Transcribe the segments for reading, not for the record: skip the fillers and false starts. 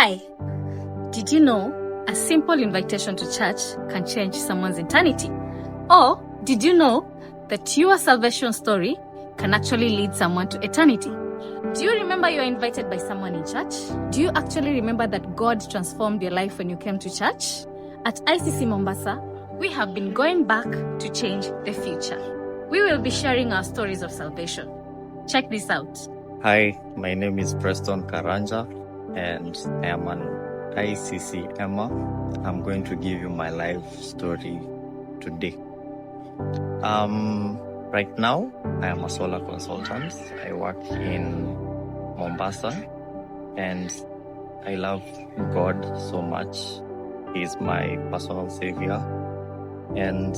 Hi, did you know a simple invitation to church can change someone's eternity? Or did you know that your salvation story can actually lead someone to eternity? Do you remember you were invited by someone in church? Do you actually remember that God transformed your life when you came to church? At ICC Mombasa, we have been going back to change the future. We will be sharing our stories of salvation. Check this out. Hi, my name is Preston Karanja, and I am an ICC Emma. I'm going to give you my life story today. Right now, I am a solar consultant. I work in Mombasa, and I love God so much. He's my personal savior. And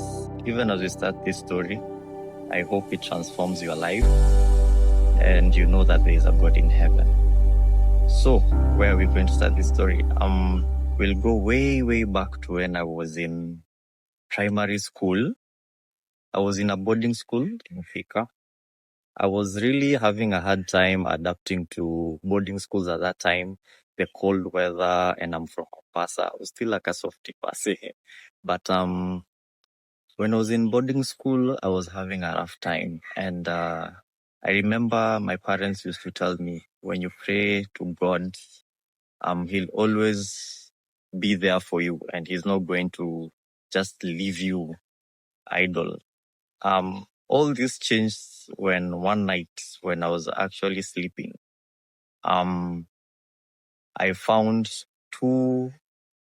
even as we start this story, I hope it transforms your life, and you know that there is a God in heaven. So, where are we going to start this story? We'll go way back to when I was in primary school. I was in a boarding school in Thika. I was really having a hard time adapting to boarding schools at that time, the cold weather, and I'm from Mombasa. I was still like a softie per se. But when I was in boarding school, I was having a rough time. And I remember my parents used to tell me, when you pray to God, he'll always be there for you, and he's not going to just leave you idle. All this changed when one night, when I was actually sleeping, I found two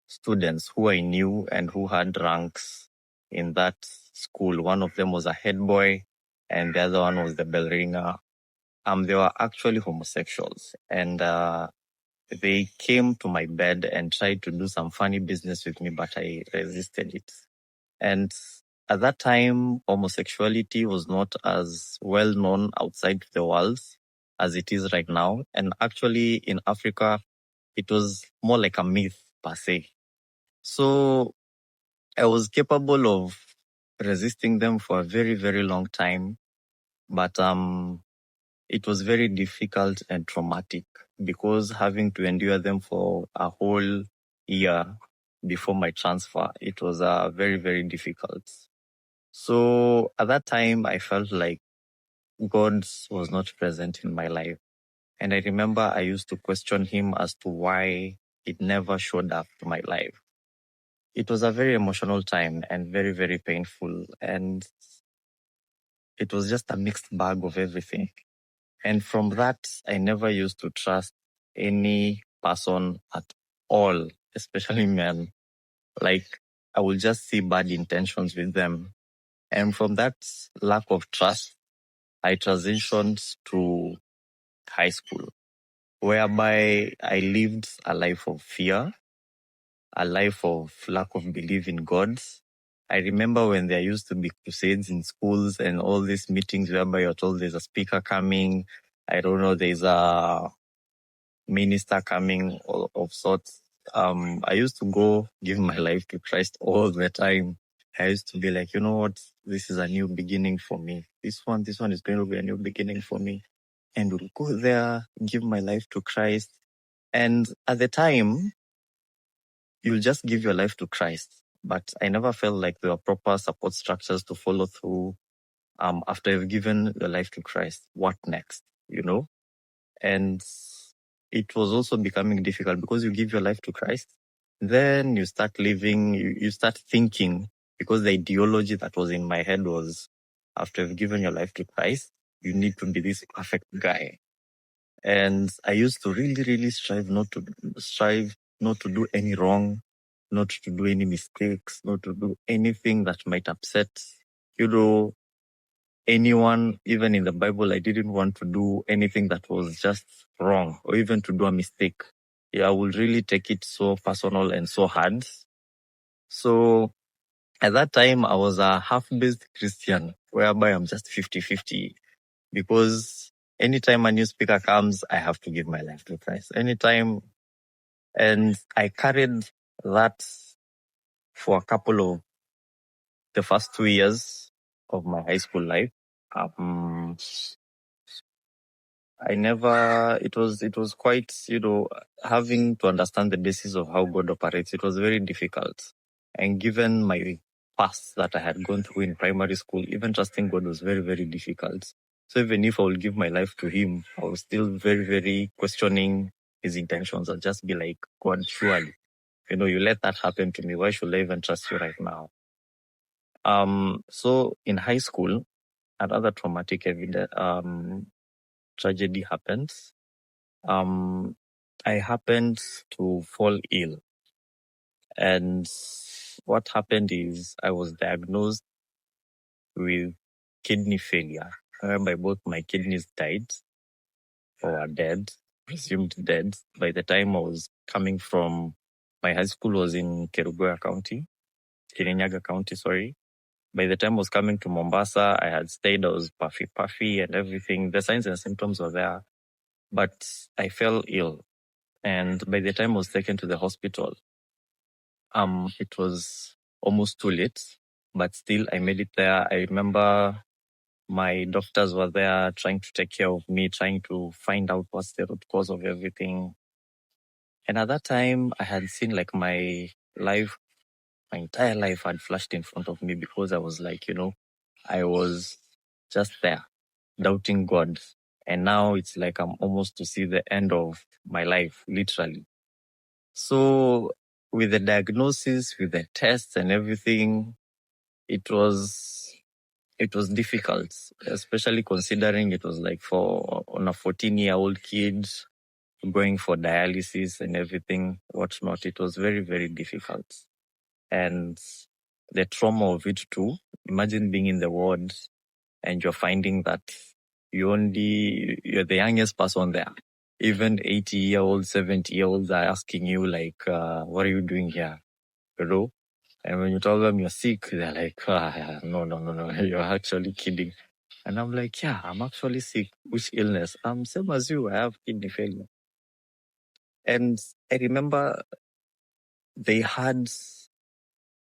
students who I knew and who had ranks in that school. One of them was a head boy, and the other one was the bell ringer. They were actually homosexuals, and they came to my bed and tried to do some funny business with me, but I resisted it. And at that time, homosexuality was not as well known outside the world as it is right now. And actually, in Africa, it was more like a myth per se. So I was capable of resisting them for a very long time. But it was very difficult and traumatic, because having to endure them for a whole year before my transfer, it was very difficult. So at that time, I felt like God was not present in my life. And I remember I used to question him as to why it never showed up to my life. It was a very emotional time and very painful. And it was just a mixed bag of everything. And from that, I never used to trust any person at all, especially men. Like, I will just see bad intentions with them. And from that lack of trust, I transitioned to high school, whereby I lived a life of fear, a life of lack of belief in God. I remember when there used to be crusades in schools and all these meetings whereby you're told there's a speaker coming, I don't know, there's a minister coming of sorts. I used to go give my life to Christ all the time. I used to be like, you know what, this is a new beginning for me. This one is going to be a new beginning for me. And we'll go there, give my life to Christ. And at the time, you'll just give your life to Christ. But I never felt like there were proper support structures to follow through. After you've given your life to Christ, what next? You know? And it was also becoming difficult because you give your life to Christ. Then you start living, you start thinking, because the ideology that was in my head was, after you've given your life to Christ, you need to be this perfect guy. And I used to really strive not to do any wrong, not to do any mistakes, not to do anything that might upset, anyone. Even in the Bible, I didn't want to do anything that was just wrong or even to do a mistake. Yeah, I would really take it so personal and so hard. So at that time, I was a half-based Christian, whereby I'm just 50-50, because anytime a new speaker comes, I have to give my life to Christ. Anytime. And I carried that for a couple of the first 2 years of my high school life. it was quite, having to understand the basis of how God operates. It was very difficult. And given my past that I had gone through in primary school, even trusting God was very, very difficult. So even if I will give my life to Him, I was still very, very questioning His intentions. I'll just be like, God, surely, you let that happen to me. Why should I even trust you right now? So in high school, another traumatic tragedy happens. I happened to fall ill, and what happened is I was diagnosed with kidney failure, whereby both my kidneys died or were dead, presumed dead. By the time I was coming from, my high school was in Kerugoya County, Kirinyaga County, sorry. By the time I was coming to Mombasa, I had stayed, I was puffy and everything. The signs and symptoms were there, but I fell ill. And by the time I was taken to the hospital, it was almost too late, but still I made it there. I remember my doctors were there trying to take care of me, trying to find out what's the root cause of everything. And at that time, I had seen like my entire life had flashed in front of me, because I was like, I was just there, doubting God. And now it's like I'm almost to see the end of my life, literally. So with the diagnosis, with the tests and everything, it was difficult, especially considering it was like on a 14-year-old kid going for dialysis and everything, whatnot. It was very, very difficult. And the trauma of it too. Imagine being in the ward and you're finding that you're the youngest person there. Even 80-year-olds, 70-year-olds are asking you like, what are you doing here? And when you tell them you're sick, they're like, no, you're actually kidding. And I'm like, yeah, I'm actually sick. Which illness? Same as you, I have kidney failure. And I remember they had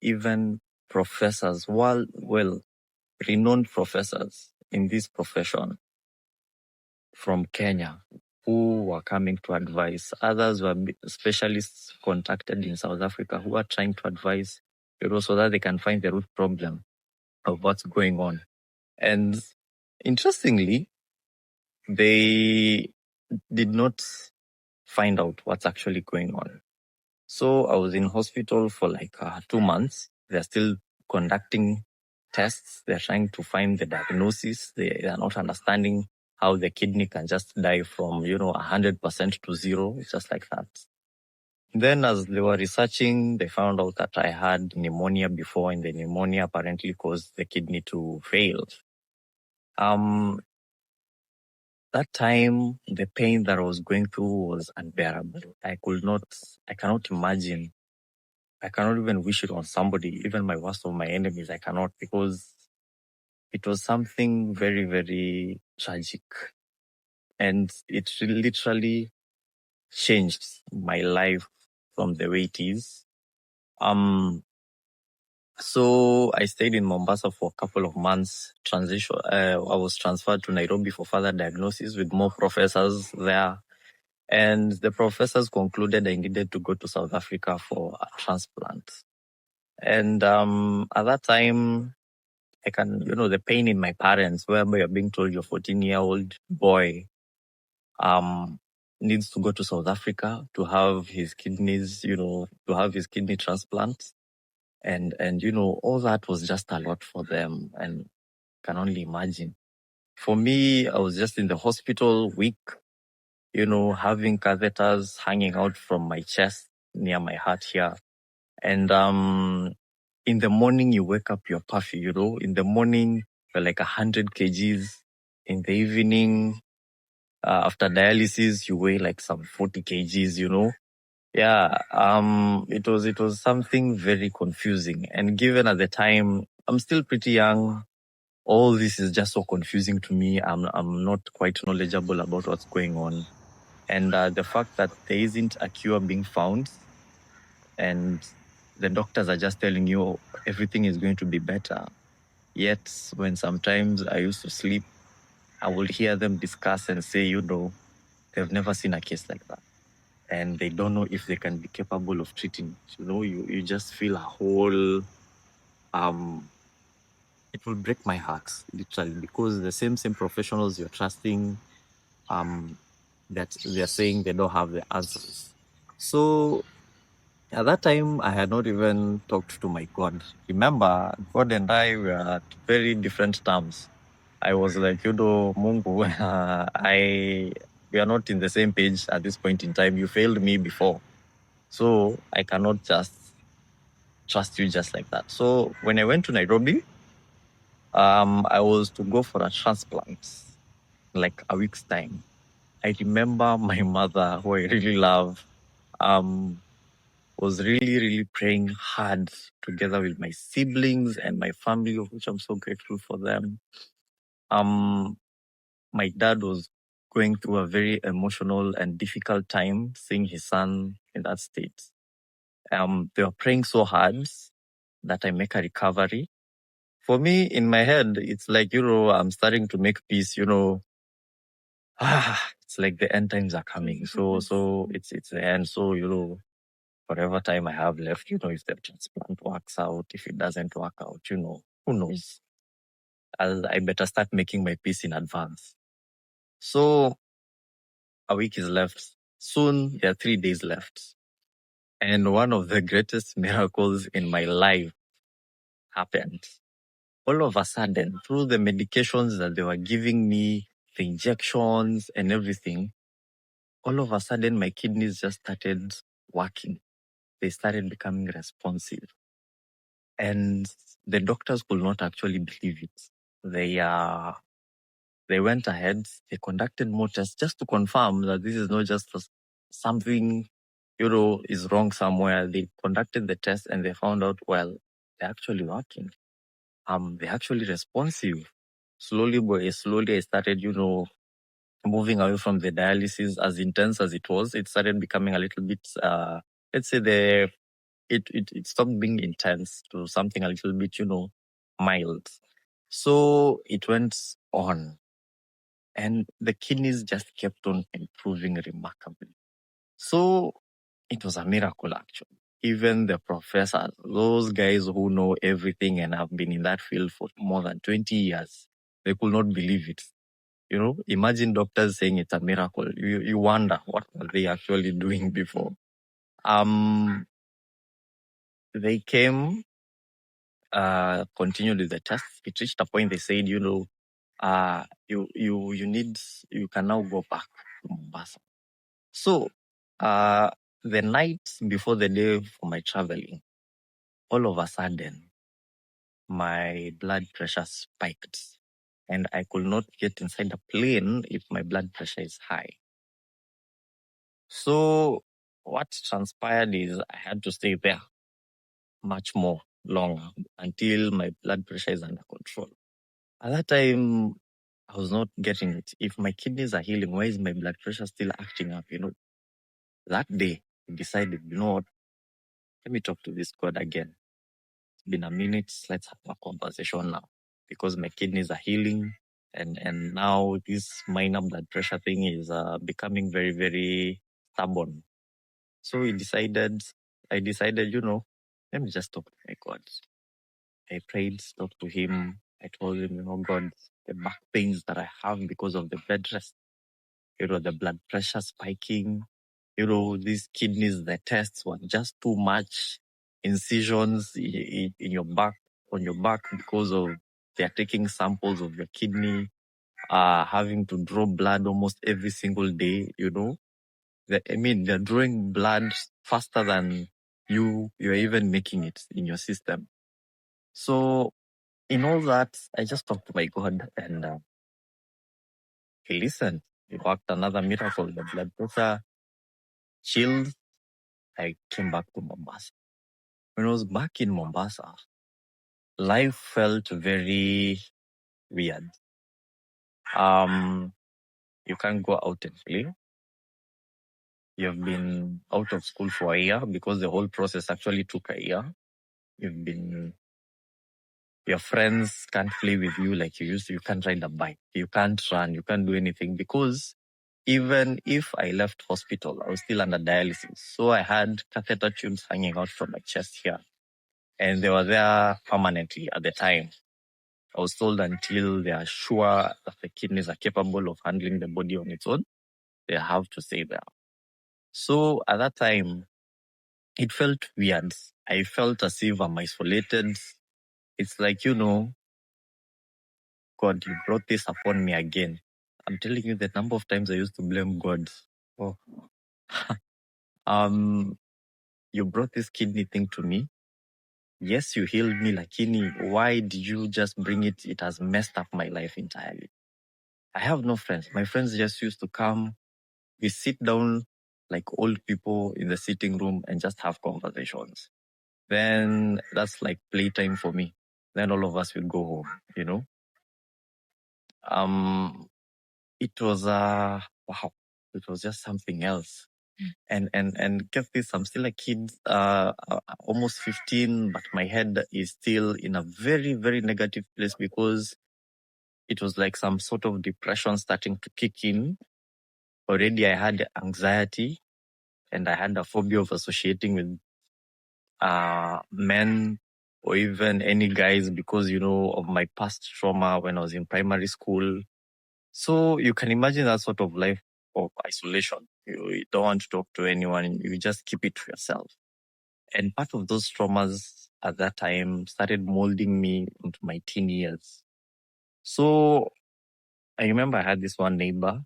even professors, renowned professors in this profession from Kenya who were coming to advise. Others were specialists contacted in South Africa who are trying to advise, so that they can find the root problem of what's going on. And interestingly, they did not find out what's actually going on. So I was in hospital for like 2 months. They're still conducting tests. They're trying to find the diagnosis. They are not understanding how the kidney can just die from, 100% to zero. It's just like that. Then as they were researching, they found out that I had pneumonia before, and the pneumonia apparently caused the kidney to fail. That time, the pain that I was going through was unbearable. I cannot imagine. I cannot even wish it on somebody, even my worst of my enemies. I cannot, because it was something very, very tragic. And it literally changed my life from the way it is. So I stayed in Mombasa for a couple of months. I was transferred to Nairobi for further diagnosis with more professors there. And the professors concluded I needed to go to South Africa for a transplant. And at that time, the pain in my parents, whereby you're being told your 14-year-old boy needs to go to South Africa to have his kidneys, to have his kidney transplant. And all that was just a lot for them, and can only imagine. For me, I was just in the hospital weak, having catheters hanging out from my chest near my heart here. And in the morning, you wake up, you're puffy, In the morning, you're like 100 kgs. In the evening, after dialysis, you weigh like some 40 kgs, Yeah, it was something very confusing. And given at the time, I'm still pretty young, all this is just so confusing to me. I'm not quite knowledgeable about what's going on. And the fact that there isn't a cure being found, and the doctors are just telling you everything is going to be better. Yet, when sometimes I used to sleep, I would hear them discuss and say, they've never seen a case like that. And they don't know if they can be capable of treating it. You just feel a whole, it will break my heart, literally, because the same professionals you're trusting, that they're saying they don't have the answers. So at that time, I had not even talked to my God. Remember, God and I were at very different terms. I was like, Mungu, we are not in the same page at this point in time. You failed me before. So I cannot just trust you just like that. So when I went to Nairobi, I was to go for a transplant, like a week's time. I remember my mother, who I really love, was really, really praying hard together with my siblings and my family, of which I'm so grateful for them. My dad was going through a very emotional and difficult time seeing his son in that state. They were praying so hard that I make a recovery. For me, in my head, it's like, I'm starting to make peace, it's like the end times are coming. So it's the end. So, whatever time I have left, if the transplant works out, if it doesn't work out, who knows? I better start making my peace in advance. So a week is left. Soon there are 3 days left. And one of the greatest miracles in my life happened. All of a sudden, through the medications that they were giving me, the injections and everything, all of a sudden my kidneys just started working. They started becoming responsive. And the doctors could not actually believe it. They went ahead, they conducted more tests just to confirm that this is not just something, is wrong somewhere. They conducted the test and they found out, well, they're actually working. They're actually responsive. Slowly, I started, moving away from the dialysis. As intense as it was, it started becoming a little bit, let's say it stopped being intense to something a little bit, mild. So it went on. And the kidneys just kept on improving remarkably. So it was a miracle, actually. Even the professors, those guys who know everything and have been in that field for more than 20 years, they could not believe it. Imagine doctors saying it's a miracle. You wonder what were they actually doing before. They came, continued with the tests. It reached a point they said, you can now go back to Mombasa. So, the night before the day for my traveling, all of a sudden, my blood pressure spiked. And I could not get inside the plane if my blood pressure is high. So, what transpired is I had to stay there much more longer until my blood pressure is under control. At that time, I was not getting it. If my kidneys are healing, why is my blood pressure still acting up? That day, I decided, what? Let me talk to this God again. It's been a minute. Let's have a conversation now, because my kidneys are healing, and now this minor blood pressure thing is becoming very, very stubborn. So I decided, let me just talk to my God. I prayed, talked to Him. I told Him, God, the back pains that I have because of the bed rest, the blood pressure spiking, these kidneys, the tests were just too much. Incisions in your back, on your back, because of they're taking samples of your kidney, having to draw blood almost every single day, they're drawing blood faster than you're even making it in your system. So in all that, I just talked to my God, and He listened. He worked another miracle. The blood pressure chilled. I came back to Mombasa. When I was back in Mombasa, life felt very weird. You can't go out and play. You've been out of school for a year, because the whole process actually took a year. You've been Your friends can't play with you like you used to. You can't ride a bike. You can't run. You can't do anything because even if I left hospital, I was still under dialysis. So I had catheter tubes hanging out from my chest here. And they were there permanently at the time. I was told until they are sure that the kidneys are capable of handling the body on its own, they have to stay there. So at that time, it felt weird. I felt as if I'm isolated. It's like, God, you brought this upon me again. I'm telling you the number of times I used to blame God. Oh, you brought this kidney thing to me. Yes, you healed me, lakini why did you just bring it? It has messed up my life entirely. I have no friends. My friends just used to come. We sit down like old people in the sitting room and just have conversations. Then that's like playtime for me. Then all of us would go home, It was wow. It was just something else. And get this, I'm still a kid, almost 15, but my head is still in a very, very negative place because it was like some sort of depression starting to kick in. Already I had anxiety and I had a phobia of associating with men or even any guys because, of my past trauma when I was in primary school. So you can imagine that sort of life of isolation. You don't want to talk to anyone. You just keep it to yourself. And part of those traumas at that time started molding me into my teen years. So I remember I had this one neighbor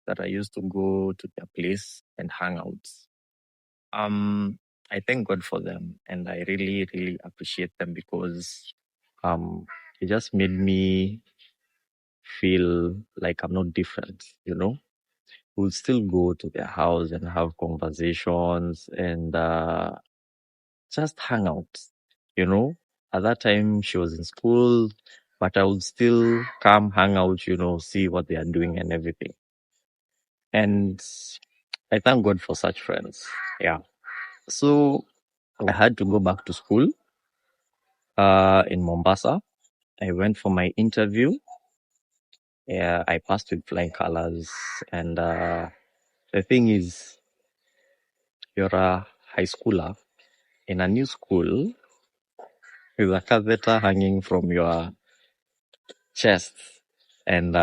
that I used to go to their place and hang out. I thank God for them and I really, really appreciate them because it just made me feel like I'm not different. We'll still go to their house and have conversations and just hang out. At that time, she was in school, but I would still come hang out, see what they are doing and everything. And I thank God for such friends. Yeah. So I had to go back to school in Mombasa. I went for my interview. Yeah, I passed with flying colors. And the thing is, you're a high schooler in a new school with a catheter hanging from your chest. And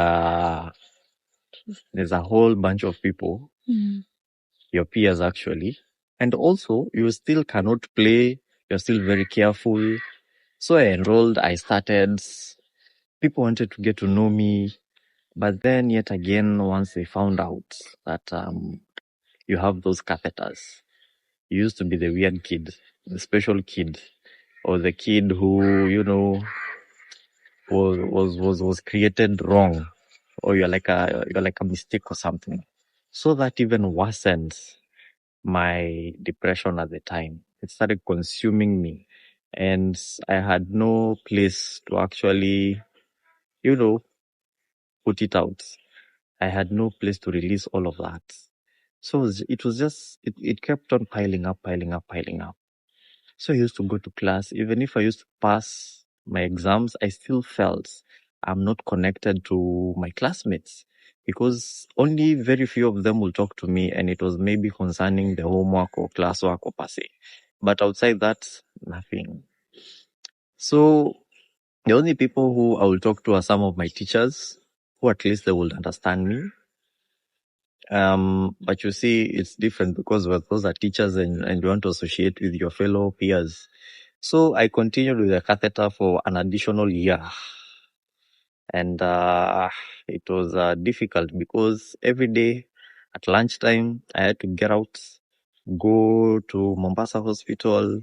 there's a whole bunch of people, your peers actually. And also, you still cannot play. You're still very careful. So I enrolled, I started. People wanted to get to know me. But then yet again, once they found out that you have those catheters, you used to be the weird kid, the special kid, or the kid who, was created wrong, or you're like a mistake or something. So that even worsened my depression at the time. It started consuming me. And I had no place to actually, put it out. I had no place to release all of that. So it kept on piling up. So I used to go to class. Even if I used to pass my exams, I still felt I'm not connected to my classmates because only very few of them will talk to me, and it was maybe concerning the homework or classwork or per se. But outside that, nothing. So the only people who I will talk to are some of my teachers, who at least they will understand me. But you see, it's different because those are teachers and you want to associate with your fellow peers. So I continued with the catheter for an additional year. And it was difficult because every day at lunchtime, I had to get out, go to Mombasa Hospital,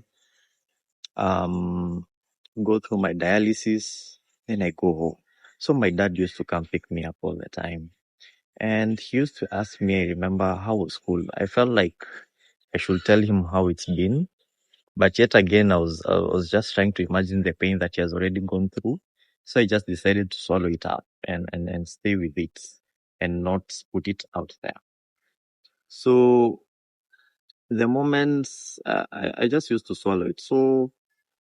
go through my dialysis, then I go home. So my dad used to come pick me up all the time. And he used to ask me, I remember, how was school? I felt like I should tell him how it's been. But yet again, I was just trying to imagine the pain that he has already gone through. So I just decided to swallow it up and stay with it and not put it out there. So the moments, I just used to swallow it. So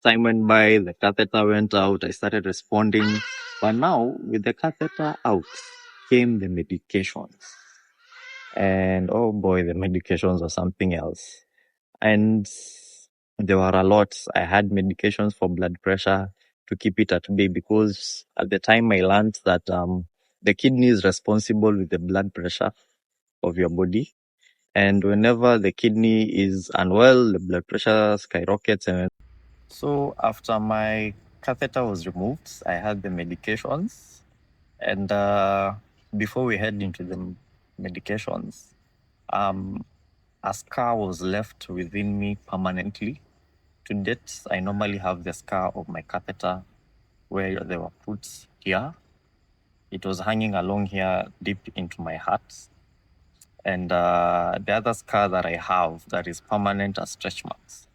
Time went by, the catheter went out, I started responding. But now, with the catheter out, came the medications. And oh boy, the medications were something else. And there were a lot. I had medications for blood pressure to keep it at bay because at the time I learned that the kidney is responsible with the blood pressure of your body. And whenever the kidney is unwell, the blood pressure skyrockets. And so after my catheter was removed, I had the medications. And before we head into the medications, a scar was left within me permanently. To date, I normally have the scar of my catheter where they were put here. It was hanging along here deep into my heart. And the other scar that I have that is permanent are stretch marks.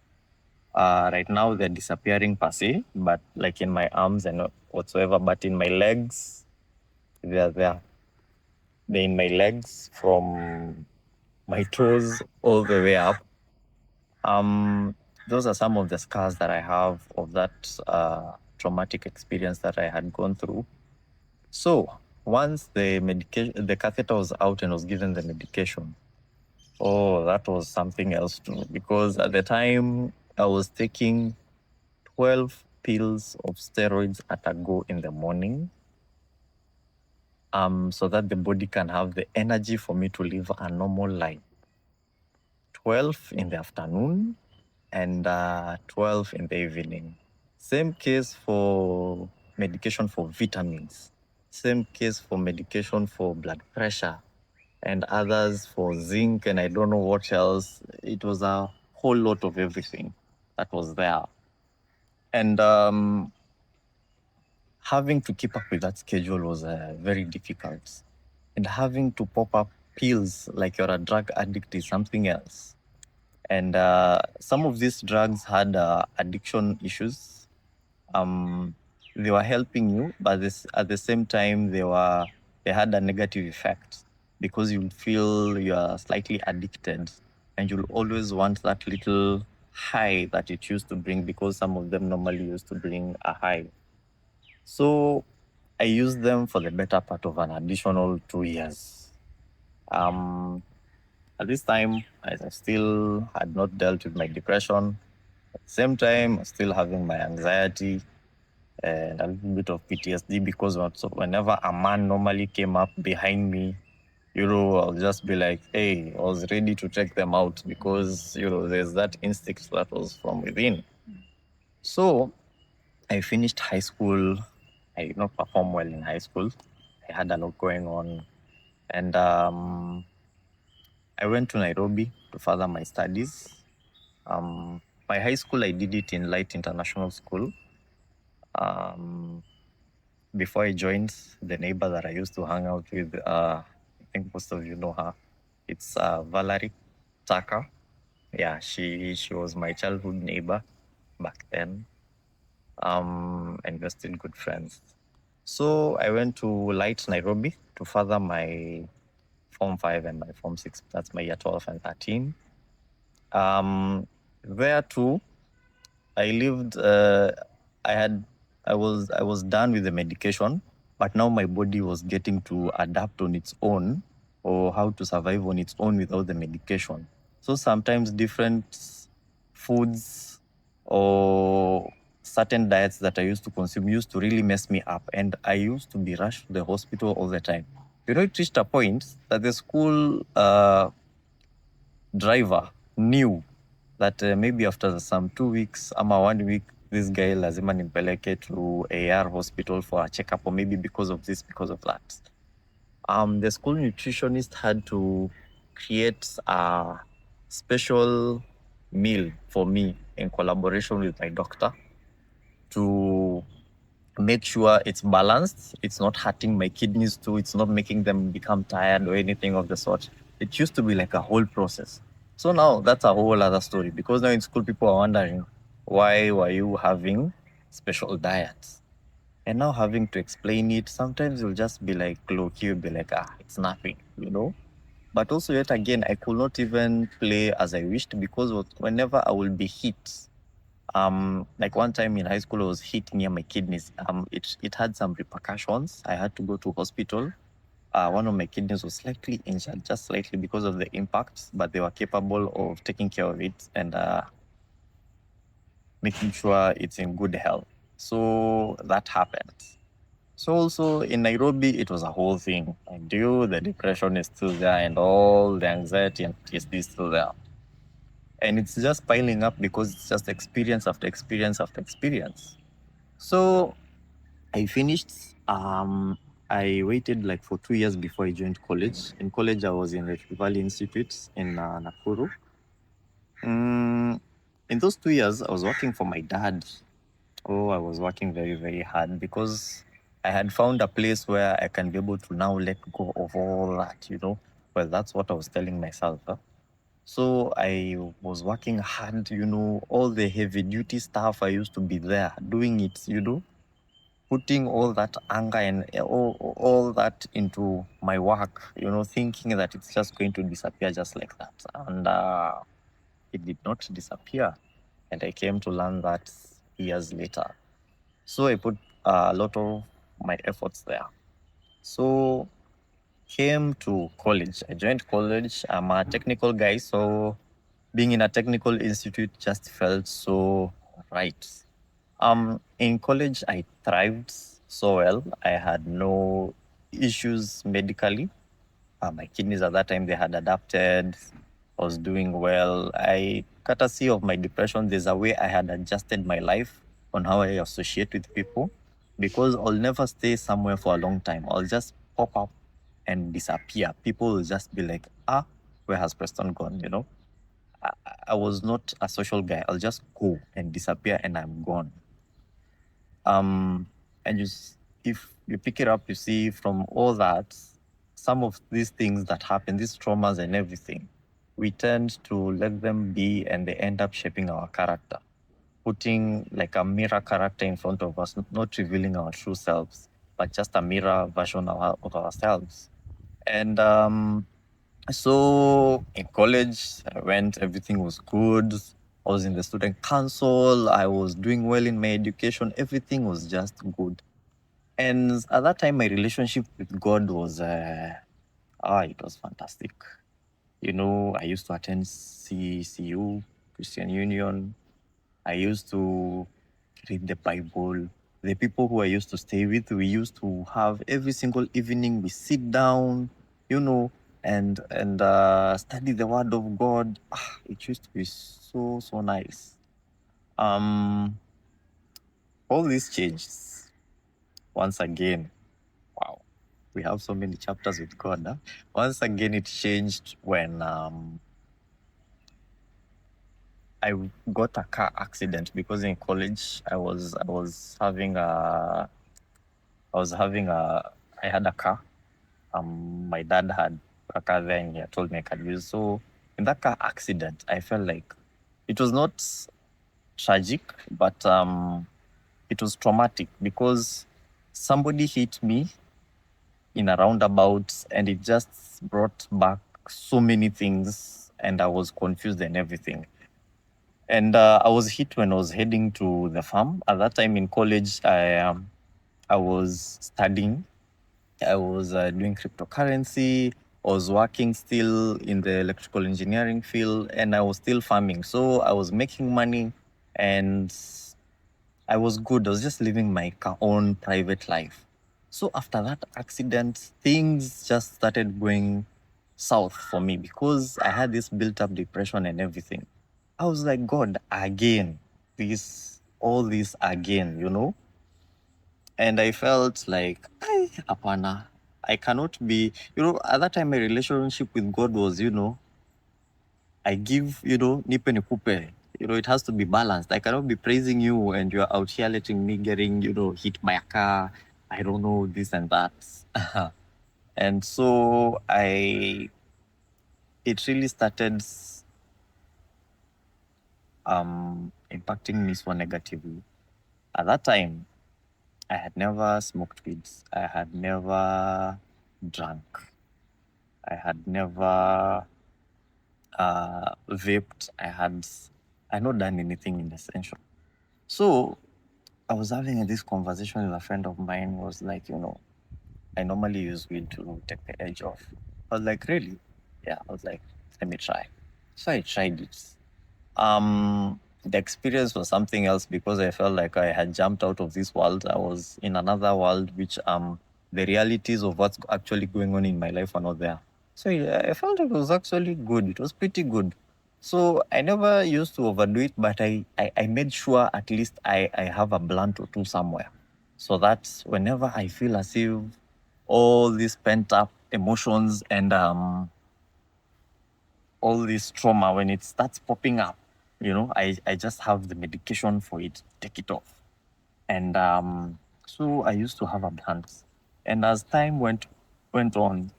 Right now they're disappearing per se, but like in my arms and whatsoever, but in my legs, they're there. They're in my legs from my toes all the way up. Those are some of the scars that I have of that traumatic experience that I had gone through. So once the catheter was out and was given the medication, oh, that was something else too. Because at the time I was taking 12 pills of steroids at a go in the morning, so that the body can have the energy for me to live a normal life. 12 in the afternoon and 12 in the evening. Same case for medication for vitamins. Same case for medication for blood pressure and others for zinc and I don't know what else. It was a whole lot of everything that was there. And having to keep up with that schedule was very difficult. And having to pop up pills like you're a drug addict is something else. And some of these drugs had addiction issues. They were helping you, but at the same time, they had a negative effect because you'll feel you are slightly addicted and you'll always want that little high that it used to bring because some of them normally used to bring a high. So I used them for the better part of an additional 2 years. At this time, I still had not dealt with my depression. At the same time, I was still having my anxiety and a little bit of PTSD because whenever a man normally came up behind me, I'll just be like, hey, I was ready to take them out because, there's that instinct that was from within. So I finished high school. I did not perform well in high school. I had a lot going on. And I went to Nairobi to further my studies. My high school, I did it in Light International School. Before I joined the neighbor that I used to hang out with, I think most of you know her. It's Valerie Taka. Yeah, she was my childhood neighbor back then. And we're still good friends. So I went to Light Nairobi to further my Form 5 and my Form 6. That's my year 12 and 13. There too, I lived. I was done with the medication, but now my body was getting to adapt on its own, or how to survive on its own without the medication. So sometimes different foods or certain diets that I used to consume used to really mess me up, and I used to be rushed to the hospital all the time. It reached a point that the school driver knew that maybe after some 2 weeks ama 1 week, this guy lazima nimpeleke to AR hospital for a checkup, or maybe because of this, because of that. The school nutritionist had to create a special meal for me in collaboration with my doctor to make sure it's balanced, it's not hurting my kidneys too, it's not making them become tired or anything of the sort. It used to be like a whole process. So now that's a whole other story, because now in school people are wondering, why were you having special diets? And now having to explain it, sometimes you'll just be like, low-key, you'll be like, it's nothing, But also yet again, I could not even play as I wished, because whenever I will be hit Like one time in high school, I was hit near my kidneys. It had some repercussions. I had to go to hospital. One of my kidneys was slightly injured, just slightly because of the impact, but they were capable of taking care of it and making sure it's in good health. So that happened. So also in Nairobi, it was a whole thing. Like, the depression is still there and all the anxiety and PTSD is still there. And it's just piling up because it's just experience after experience after experience. So I finished. I waited like for 2 years before I joined college. In college, I was in the Rift Valley Institute in Nakuru. In those 2 years, I was working for my dad. Oh, I was working very, very hard because I had found a place where I can be able to now let go of all that, Well, that's what I was telling myself. So I was working hard, all the heavy duty stuff. I used to be there doing it, putting all that anger and all that into my work, thinking that it's just going to disappear just like that. And it did not disappear. And I came to learn that years later. So I put a lot of my efforts there. So came to college. I joined college. I'm a technical guy, so being in a technical institute just felt so right. In college, I thrived so well. I had no issues medically. My kidneys at that time, they had adapted. I was doing well. Courtesy of my depression, there's a way I had adjusted my life on how I associate with people because I'll never stay somewhere for a long time. I'll just pop up and disappear. People will just be like, where has Preston gone? I was not a social guy. I'll just go and disappear and I'm gone. And if you pick it up, you see from all that, some of these things that happen, these traumas and everything, we tend to let them be and they end up shaping our character, putting like a mirror character in front of us, not revealing our true selves, but just a mirror version of ourselves. And so in college, I went, everything was good. I was in the student council. I was doing well in my education. Everything was just good. And at that time, my relationship with God was, it was fantastic. I used to attend CCU, Christian Union. I used to read the Bible. The people who I used to stay with, we used to have every single evening, we sit down, and study the Word of God. It used to be so, so nice. All these changes, once again, wow, we have so many chapters with God. Huh? Once again, it changed when I got a car accident because in college I had a car. My dad had a car there and he had told me I could use. So in that car accident, I felt like it was not tragic, but it was traumatic because somebody hit me in a roundabout and it just brought back so many things and I was confused and everything. And I was hit when I was heading to the farm. At that time in college, I was studying. I was doing cryptocurrency. I was working still in the electrical engineering field, and I was still farming. So I was making money, and I was good. I was just living my own private life. So after that accident, things just started going south for me because I had this built-up depression and everything. I was like, God, again, all this again. And I felt like, apana, I cannot be, at that time, my relationship with God was, I give, nipe nikupe. It has to be balanced. I cannot be praising you and you're out here letting me getting, hit by a car. I don't know, this and that. And so it really started impacting me so negatively. At that time, I had never smoked weeds. I had never drunk. I had never vaped. I had not done anything in essential. So I was having this conversation with a friend of mine who was like, I normally use weed to take the edge off. I was like, really? Yeah, I was like, let me try. So I tried it. The experience was something else because I felt like I had jumped out of this world. I was in another world, which the realities of what's actually going on in my life are not there. So I felt it was actually good. It was pretty good. So I never used to overdo it, but I made sure at least I have a blunt or two somewhere. So that whenever I feel as if all these pent up emotions and all this trauma, when it starts popping up, I just have the medication for it, take it off. And so I used to have a blunt. And as time went on,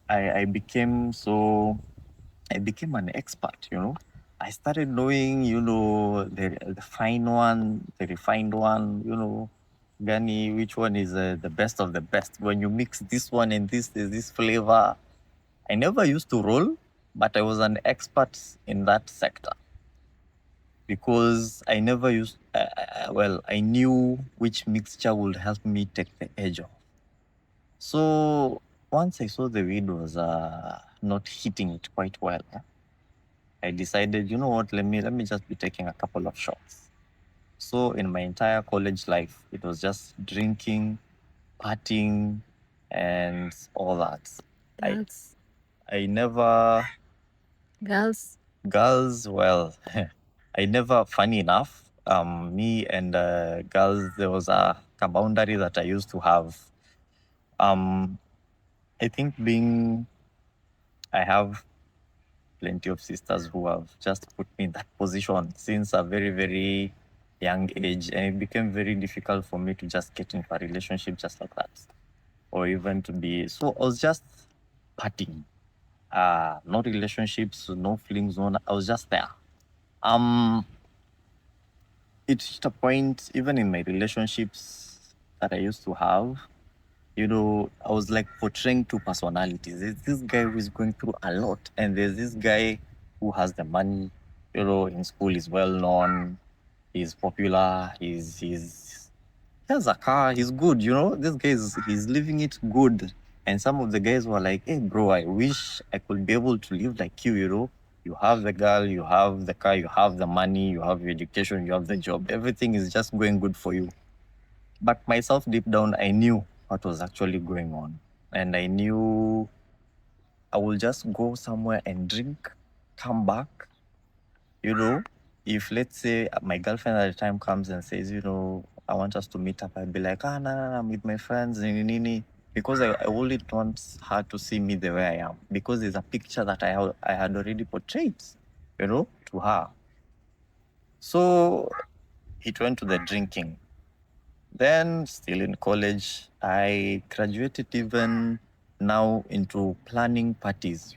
I became I became an expert. I started knowing, the fine one, the refined one, Gani, which one is the best of the best. When you mix this one and this, there's this flavor. I never used to roll, but I was an expert in that sector because I never used, I knew which mixture would help me take the edge off. So once I saw the weed was not hitting it quite well, I decided, you know what, let me just be taking a couple of shots. So in my entire college life, it was just drinking, partying, and all that. Girls. I never Girls. girls. Well, I never. Funny enough, me and girls, there was a boundary that I used to have. I think I have plenty of sisters who have just put me in that position since a very, very young age. And it became very difficult for me to just get into a relationship just like that. Or even to be, so I was just partying. No relationships, no flings, I was just there. It hit a point, even in my relationships that I used to have, I was like portraying two personalities. There's this guy who is going through a lot, and there's this guy who has the money, in school is well known, he's popular, he has a car, he's good, this guy he's living it good. And some of the guys were like, hey bro, I wish I could be able to live like you. You have the girl, you have the car, you have the money, you have your education, you have the job, everything is just going good for you. But myself, deep down, I knew what was actually going on. And I knew I will just go somewhere and drink, come back. If let's say my girlfriend at the time comes and says, I want us to meet up, I'd be like, no, I'm with my friends, nini. Because I only want her to see me the way I am. Because there's a picture that I had already portrayed, to her. So it went to the drinking. Then, still in college, I graduated even now into planning parties.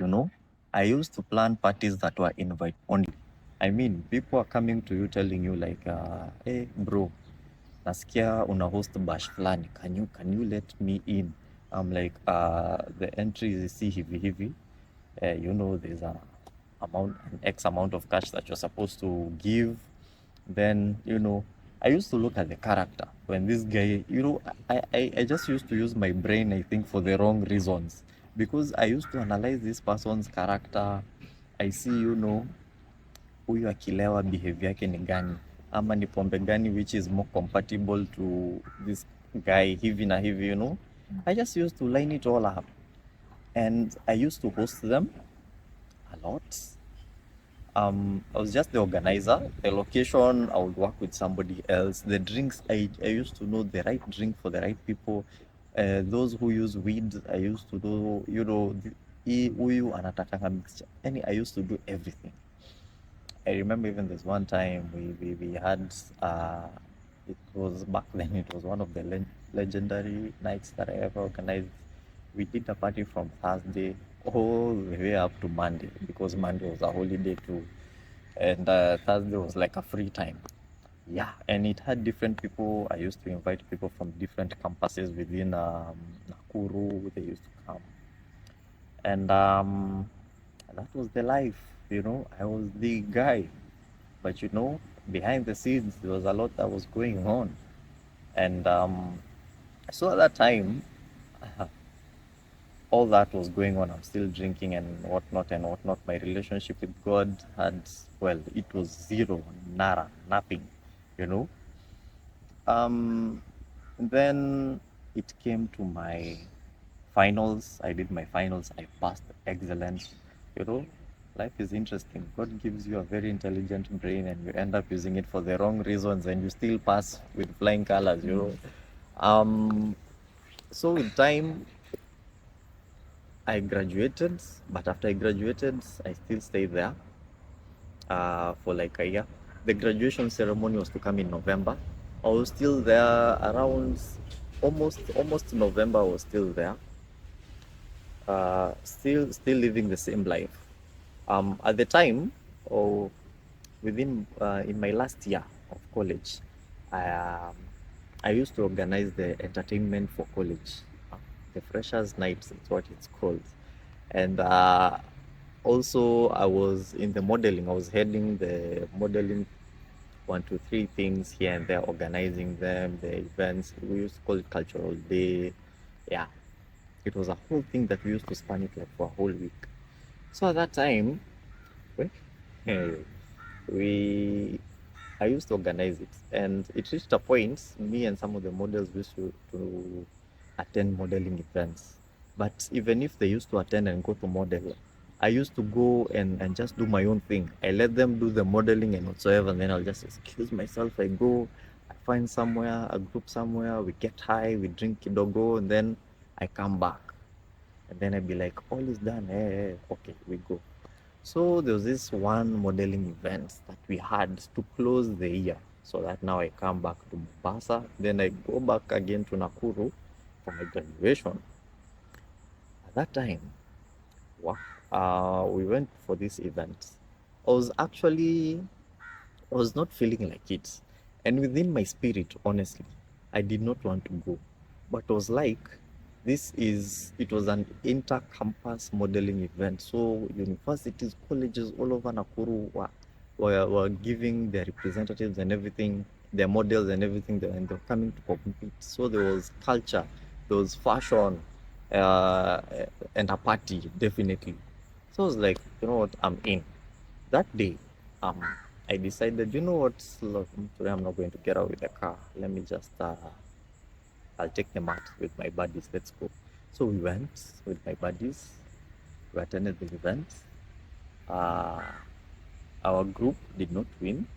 I used to plan parties that were invite only. I mean, people are coming to you telling you like, hey bro, nasikia una host bash fulani. Can you let me in? I'm like, the entry is see hivi. There's an X amount of cash that you're supposed to give. Then, I used to look at the character. When this guy, I just used to use my brain, I think, for the wrong reasons. Because I used to analyze this person's character. I see, huyu akilewa behavior yake ni gani, ama ni pombe gani which is more compatible to this guy hivi na hivi. I just used to line it all up. And I used to host them a lot. I was just the organizer. The location, I would work with somebody else. The drinks, I used to know the right drink for the right people. Those who use weed, I used to do, huyu anatakanga mixture. I used to do everything. I remember even this one time we had, it was back then, it was one of the legendary nights that I ever organized. We did a party from Thursday all the way up to Monday because Monday was a holiday too. And Thursday was like a free time. Yeah, and it had different people. I used to invite people from different campuses within Nakuru. They used to come. And that was the life. I was the guy. But behind the scenes, there was a lot that was going on. And so at that time, all that was going on. I'm still drinking and whatnot and whatnot. My relationship with God had, well, it was zero, nada, nothing, you know. Um, then it came to my finals. I did my finals. I passed excellent. You know, life is interesting. God gives you a very intelligent brain, and you end up using it for the wrong reasons, and you still pass with flying colors. You know. So with time, I graduated, but after I graduated, I still stayed there for like a year. The graduation ceremony was to come in November. I was still there around almost November. I was still there, still living the same life. At the time, or within in my last year of college, I um, I used to organize the entertainment for college, the freshers' nights. It's what it's called, and also I was in the modeling. I was heading the modeling 1, 2, 3 things here and there, organizing them, the events. We used to call it cultural day. Yeah, it was a whole thing that we used to span it like for a whole week. So at that time, we, we I used to organize it, and it reached a point. Me and some of the models used to attend modeling events. But even if they used to attend and go to model, I used to go and just do my own thing. I let them do the modeling and whatsoever, and then I'll just excuse myself. I go, I find somewhere, a group somewhere, we get high, we drink kidogo, and then I come back. And then I'd be like, all is done. Okay, we go. So there was this one modeling event that we had to close the year. So that now I come back to Mombasa, then I go back again to Nakuru for my graduation. At that time, we went for this event. I was actually, I was not feeling like it. And within my spirit, honestly, I did not want to go. But it was like, it was an inter-campus modeling event. So universities, colleges all over Nakuru were giving their representatives and everything, their models and everything, and they were coming to compete. So there was culture, there was fashion, uh, and a party, definitely. So I was like, you know what, I'm in. That day, um, I decided, you know what, look, today I'm not going to get out with the car. Let me just, I'll take them out with my buddies. Let's go. So we went with my buddies. We attended the event. Uh, our group did not win,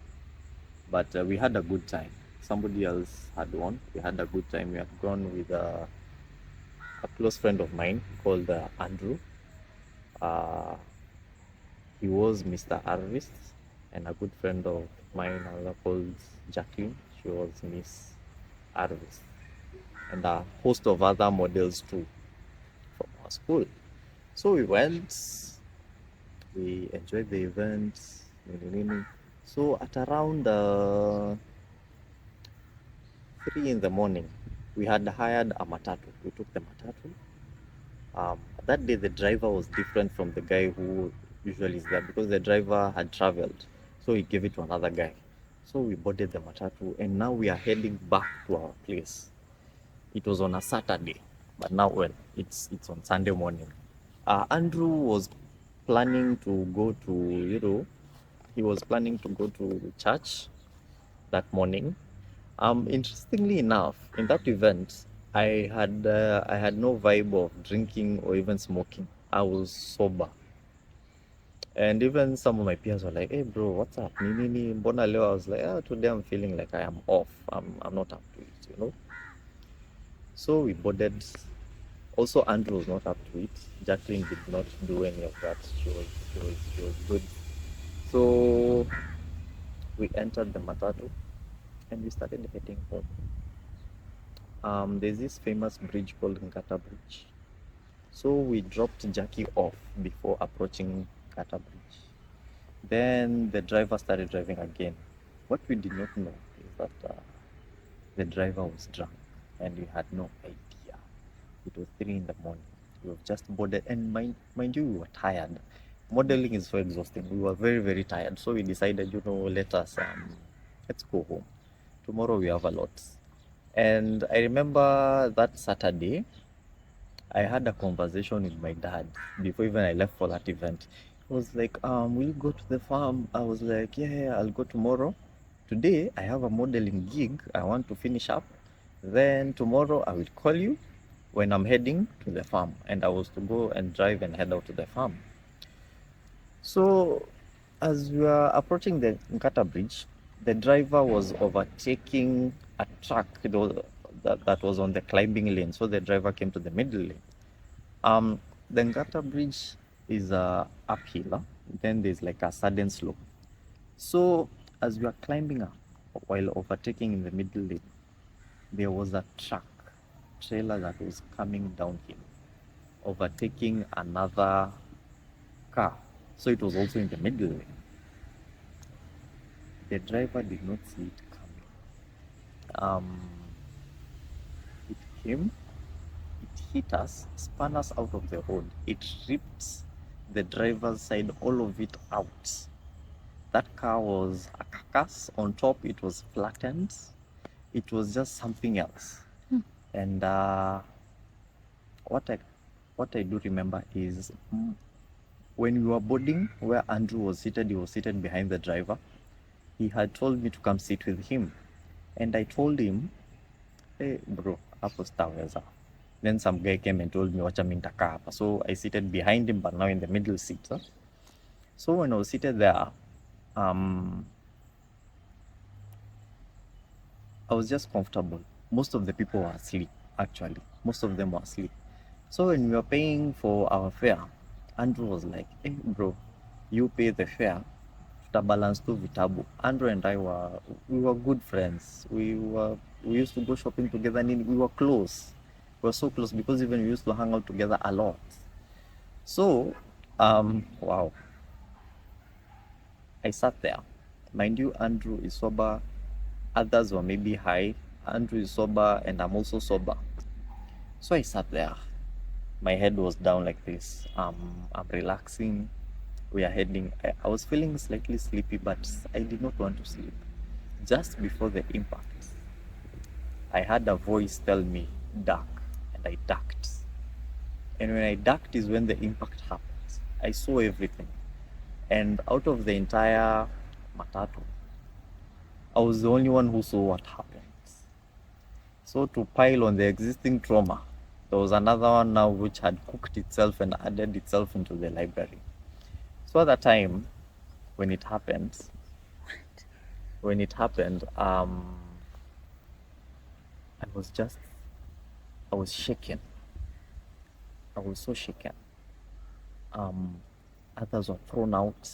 but we had a good time. Somebody else had won. We had a good time. We had gone with a close friend of mine called Andrew. Uh, he was Mr. Arvist, and a good friend of mine, another called Jacqueline. She was Miss Arvist, and a host of other models too from our school. So we went, we enjoyed the event. So at around 3 in the morning, we had hired a matatu. We took the matatu. That day, the driver was different from the guy who usually is there because the driver had traveled. So he gave it to another guy. So we boarded the matatu, and now we are heading back to our place. It was on a Saturday, but now, well, it's on Sunday morning. Andrew was planning to go to, he was planning to go to church that morning. Interestingly enough, in that event, I had no vibe of drinking or even smoking. I was sober, and even some of my peers were like, "Hey, bro, what's up? Nini, mbona leo?" I was like, "Today I'm feeling like I am off. I'm not up to it." So we boarded. Also, Andrew was not up to it. Jacqueline did not do any of that. She was good. So we entered the matatu and we started heading home. There's this famous bridge called Ngata Bridge. So we dropped Jackie off before approaching Ngata Bridge. Then the driver started driving again. What we did not know is that the driver was drunk and we had no idea. It was 3 in the morning. We were just boarded, and mind you, we were tired. Modeling is so exhausting. We were very, very tired. So we decided, let us let's go home. Tomorrow we have a lot. And I remember that Saturday, I had a conversation with my dad before even I left for that event. He was like, will you go to the farm? I was like, yeah, I'll go tomorrow. Today I have a modeling gig I want to finish up. Then tomorrow I will call you when I'm heading to the farm. And I was to go and drive and head out to the farm. So as we were approaching the Nkata Bridge, the driver was overtaking a truck that was on the climbing lane. So the driver came to the middle lane. The Ngata Bridge is uphill, then there's like a sudden slope. So as we are climbing up, while overtaking in the middle lane, there was a trailer that was coming downhill, overtaking another car. So it was also in the middle lane. The driver did not see it coming. It came, it hit us, spun us out of the road. It ripped the driver's side, all of it out. That car was a carcass. On top, it was flattened. It was just something else. And what I do remember is when we were boarding, where Andrew was seated, he was seated behind the driver. He had told me to come sit with him. And I told him, hey, bro, hapo sitaweza. Then some guy came and told me, wacha mimi nitakaa hapa. So I seated behind him, but now in the middle seat. So when I was seated there, I was just comfortable. Most of the people were asleep, actually. Most of them were asleep. So when we were paying for our fare, Andrew was like, hey, bro, you pay the fare. Balance to vitabu. Andrew and I we were good friends. We used to go shopping together, and we were close. We were so close because even we used to hang out together a lot. So, wow. I sat there. Mind you, Andrew is sober. Others were maybe high. Andrew is sober, and I'm also sober. So I sat there. My head was down like this. I'm relaxing. We are heading. I was feeling slightly sleepy, but I did not want to sleep. Just before the impact, I had a voice tell me, duck, and I ducked. And when I ducked is when the impact happened. I saw everything. And out of the entire matatu, I was the only one who saw what happened. So to pile on the existing trauma, there was another one now which had cooked itself and added itself into the library. So at that time, when it happened, I was shaken. I was so shaken. Others were thrown out.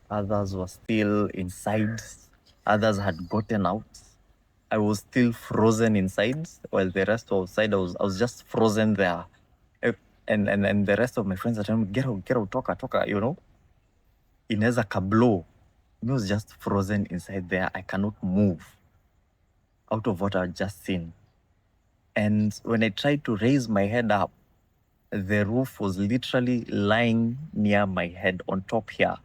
Others were still inside. Others had gotten out. I was still frozen inside, while the rest were outside. I was just frozen there. And the rest of my friends are telling me, get out, toka, you know. Inaweza kablow. I was just frozen inside there. I cannot move out of what I had just seen. And when I tried to raise my head up, the roof was literally lying near my head on top here.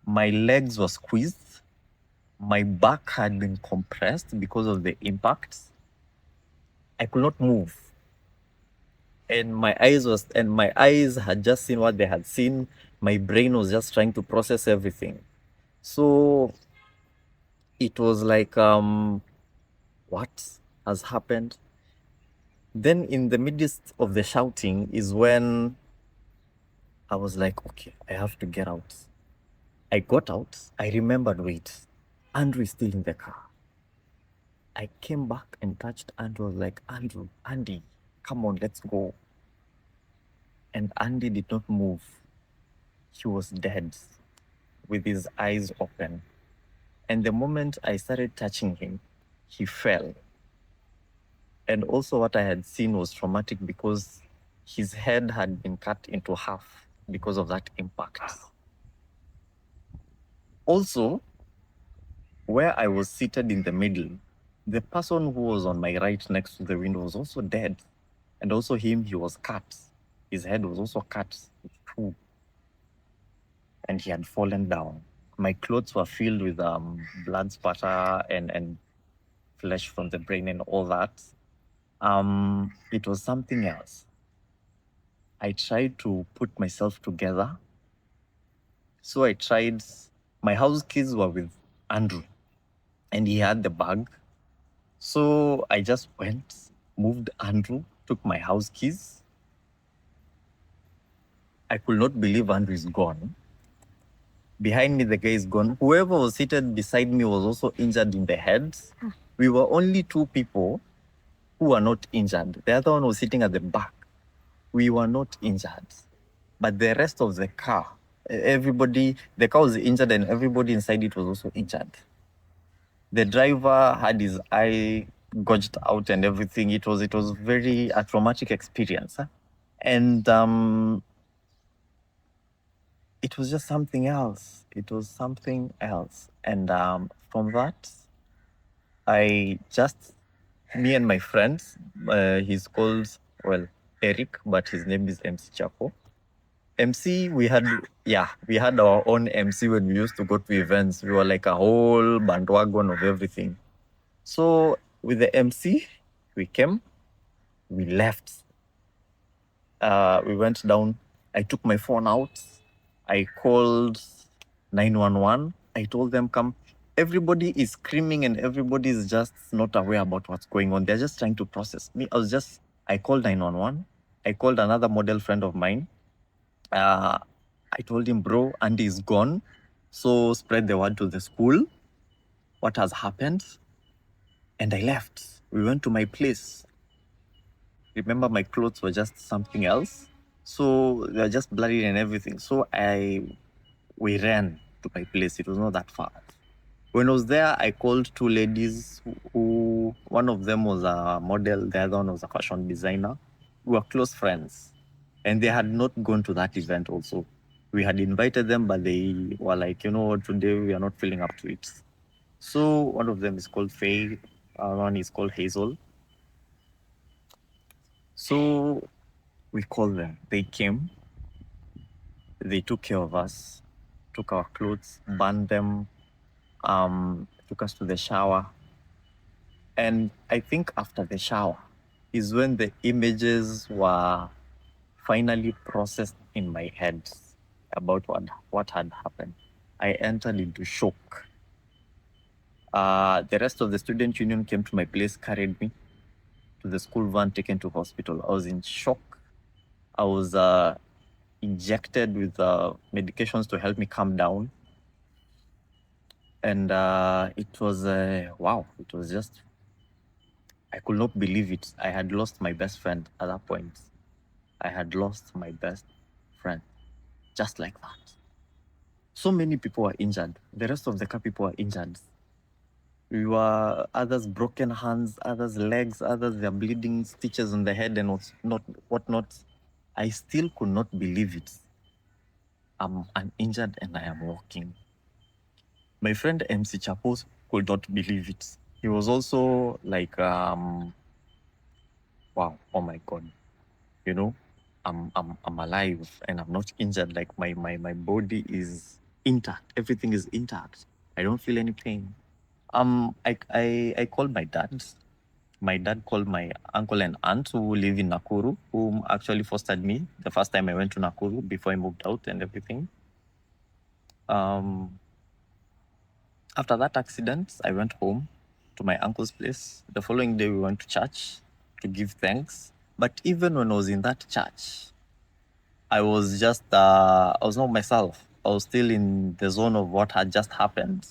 My legs were squeezed. My back had been compressed because of the impact. I could not move. And my eyes had just seen what they had seen. My brain was just trying to process everything. So it was like, what has happened? Then in the midst of the shouting is when I was like, okay, I have to get out. I got out. I remembered, wait, Andrew is still in the car. I came back and touched Andrew. I was like, Andy, come on, let's go. And Andy did not move. He was dead with his eyes open. And the moment I started touching him, he fell. And also what I had seen was traumatic because his head had been cut into half because of that impact. Also, where I was seated in the middle, the person who was on my right next to the window was also dead. And also he was cut. His head was also cut too. And he had fallen down. My clothes were filled with blood spatter and flesh from the brain and all that. It was something else. I tried to put myself together. So I tried, my house keys were with Andrew and he had the bag. So I just went, moved Andrew, took my house keys. I could not believe Andrew is gone. Behind me, the guy is gone. Whoever was seated beside me was also injured in the head. We were only two people who were not injured. The other one was sitting at the back. We were not injured. But the rest of the car, everybody, the car was injured and everybody inside it was also injured. The driver had his eye gouged out and everything. It was very a traumatic experience. And it was just something else. It was something else. And from that, me and my friends, he's called, well, Eric, but his name is MC Chapo. MC, we had our own MC when we used to go to events. We were like a whole bandwagon of everything. So with the MC, we came, we left. We went down. I took my phone out. I called 911. I told them, come. Everybody is screaming and everybody is just not aware about what's going on. They're just trying to process. I called 911. I called another model friend of mine. I told him, bro, Andy is gone. So spread the word to the school. What has happened? And I left. We went to my place. Remember, my clothes were just something else. So they were just bloody and everything. So we ran to my place. It was not that far. When I was there, I called two ladies who one of them was a model, the other one was a fashion designer. We were close friends. And they had not gone to that event also. We had invited them, but they were like, today we are not feeling up to it. So one of them is called Faye, one is called Hazel. So we called them. They came. They took care of us, took our clothes, burned them, took us to the shower. And I think after the shower is when the images were finally processed in my head about what had happened. I entered into shock. The rest of the student union came to my place, carried me to the school van, taken to hospital. I was in shock. I was injected with medications to help me calm down. And it was, wow, it was just, I could not believe it. I had lost my best friend at that point. I had lost my best friend, just like that. So many people were injured. The rest of the car people were injured. We were, others broken hands, others legs, others they're bleeding, stitches on the head and whatnot. I still could not believe it. I'm injured and I am walking. My friend MC Chapos could not believe it. He was also like, wow, oh my God, I'm alive and I'm not injured. Like my body is intact. Everything is intact. I don't feel any pain. I called my dad. My dad called my uncle and aunt who live in Nakuru, who actually fostered me the first time I went to Nakuru before I moved out and everything. After that accident, I went home to my uncle's place. The following day, we went to church to give thanks. But even when I was in that church, I was just, I was not myself. I was still in the zone of what had just happened.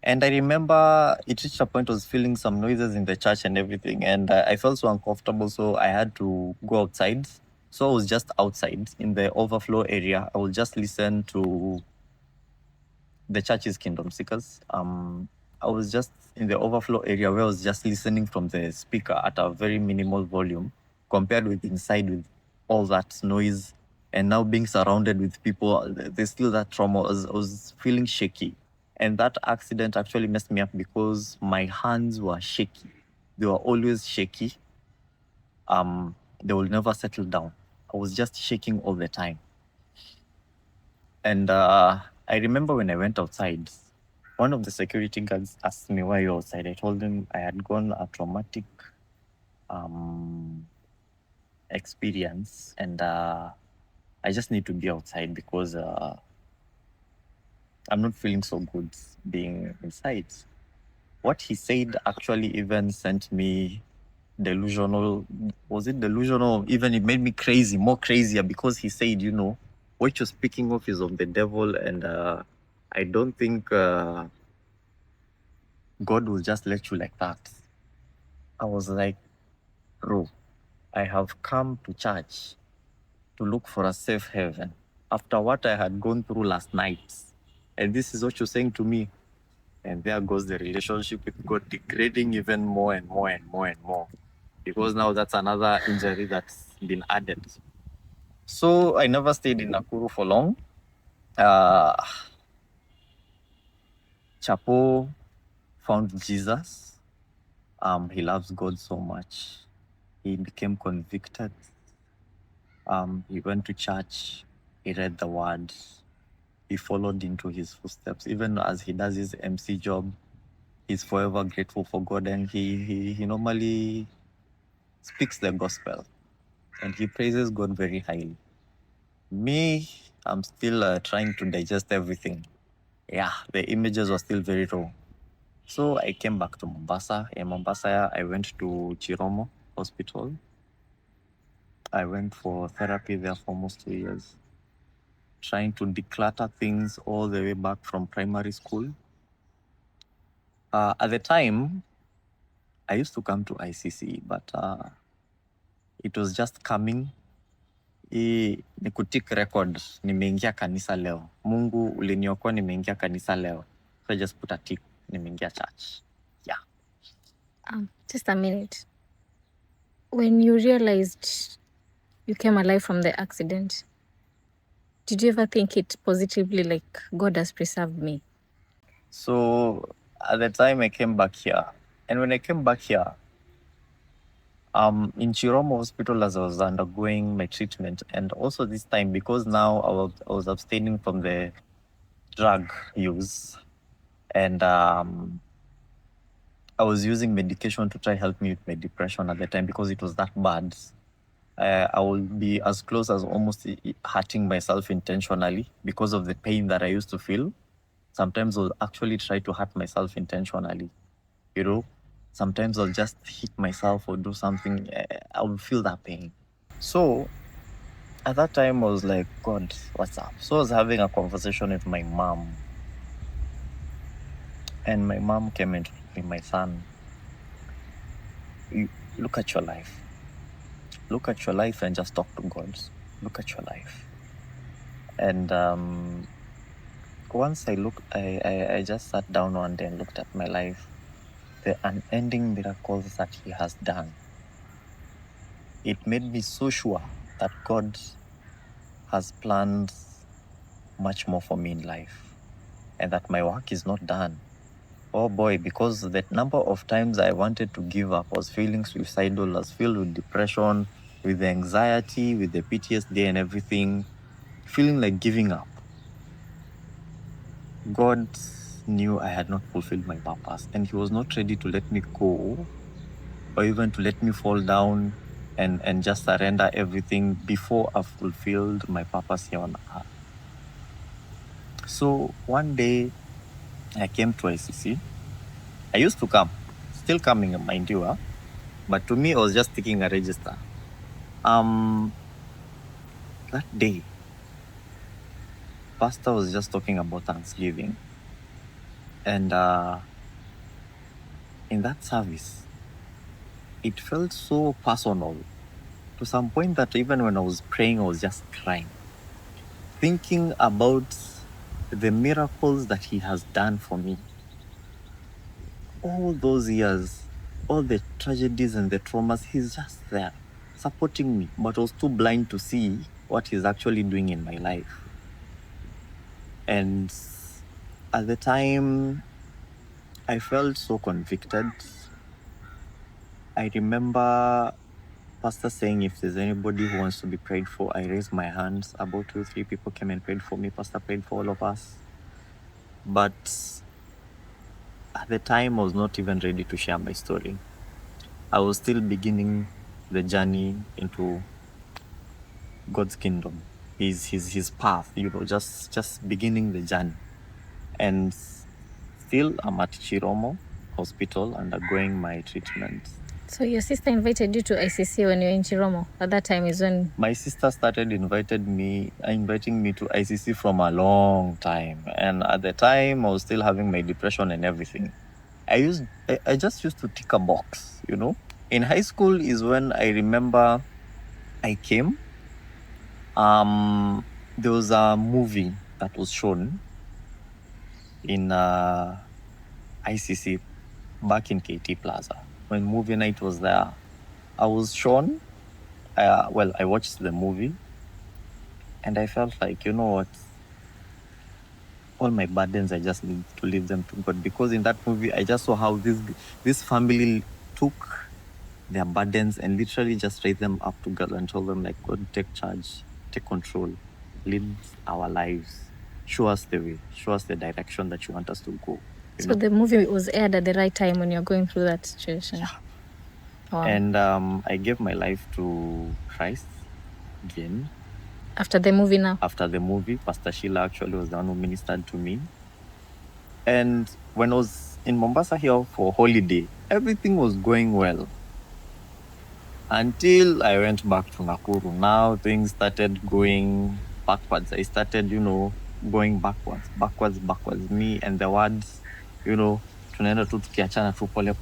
And I remember it reached a point I was feeling some noises in the church and everything. And I felt so uncomfortable, so I had to go outside. So I was just outside in the overflow area. I would just listen to the church's Kingdom Seekers. I was just in the overflow area where I was just listening from the speaker at a very minimal volume compared with inside with all that noise and now being surrounded with people. There's still that trauma. I was feeling shaky. And that accident actually messed me up because my hands were shaky. They were always shaky. They will never settle down. I was just shaking all the time. And I remember when I went outside, one of the security guards asked me why you outside. I told him I had gone a traumatic experience, and I just need to be outside because I'm not feeling so good being inside. What he said actually even sent me delusional. Was it delusional? Even it made me crazy, more crazier, because he said, what you're speaking of is of the devil, and I don't think God will just let you like that. I was like, bro, I have come to church to look for a safe haven after what I had gone through last night. And this is what you're saying to me. And there goes the relationship with God degrading even more and more and more and more. Because now that's another injury that's been added. So I never stayed in Nakuru for long. Chapo found Jesus. He loves God so much. He became convicted. He went to church. He read the word. He followed into his footsteps. Even as he does his MC job, he's forever grateful for God, and he normally speaks the gospel, and he praises God very highly. Me, I'm still trying to digest everything. Yeah, the images were still very raw. So I came back to Mombasa. In Mombasa, I went to Chiromo Hospital. I went for therapy there for almost 2 years, trying to declutter things all the way back from primary school. At the time, I used to come to ICC, but it was just coming. Hii ni kutik record, nimeingia kanisa leo. Mungu uliniokoa, nimeingia kanisa leo. So I just put a tick, nimeingia church. Yeah. Just a minute. When you realized you came alive from the accident, did you ever think it positively, like God has preserved me? So at the time I came back here, and when I came back here, in Chiromo Hospital as I was undergoing my treatment, and also this time because now I was abstaining from the drug use, and I was using medication to try help me with my depression at the time because it was that bad. I will be as close as almost hurting myself intentionally because of the pain that I used to feel. Sometimes I'll actually try to hurt myself intentionally. Sometimes I'll just hit myself or do something. I will feel that pain. So at that time, I was like, God, what's up? So I was having a conversation with my mom. And my mom came into me, my son, look at your life. Look at your life and just talk to God. Look at your life. And once I just sat down one day and looked at my life, the unending miracles that He has done. It made me so sure that God has planned much more for me in life and that my work is not done. Oh boy, because the number of times I wanted to give up, I was feeling suicidal, I was filled with depression, with the anxiety, with the PTSD and everything, feeling like giving up. God knew I had not fulfilled my purpose, and He was not ready to let me go or even to let me fall down and just surrender everything before I've fulfilled my purpose here on earth. So one day I came to ICC. I used to come, still coming, mind you, but to me, I was just taking a register. That day, Pastor was just talking about Thanksgiving. And in that service, it felt so personal to some point that even when I was praying, I was just crying, thinking about the miracles that He has done for me. All those years, all the tragedies and the traumas, He's just there supporting me, but I was too blind to see what He's actually doing in my life. And at the time, I felt so convicted. I remember Pastor saying, if there's anybody who wants to be prayed for, I raised my hands. About 2-3 people came and prayed for me. Pastor prayed for all of us. But at the time, I was not even ready to share my story. I was still beginning the journey into God's kingdom, his path, just beginning the journey. And still, I'm at Chiromo Hospital undergoing my treatment. So your sister invited you to ICC when you were in Chiromo. At that time is when My sister started inviting me to ICC from a long time, and at the time I was still having my depression and everything. I just used to tick a box, In high school is when I remember I came. There was a movie that was shown in ICC back in KT Plaza when movie night was there. I was shown. I watched the movie, and I felt like, you know what? All my burdens, I just need to leave them to God, because in that movie, I just saw how this family took their burdens and literally just raised them up to God and told them, like, God, take charge, take control, lead our lives, show us the way, show us the direction that you want us to go. So the movie was aired at the right time when you're going through that situation. Yeah. Wow. And I gave my life to Christ again. After the movie now? After the movie, Pastor Sheila actually was the one who ministered to me. And when I was in Mombasa here for holiday, everything was going well. Until I went back to Nakuru. Now things started going backwards. I started, going backwards. Me and the words, tunaenda tu tukiachana tu pole.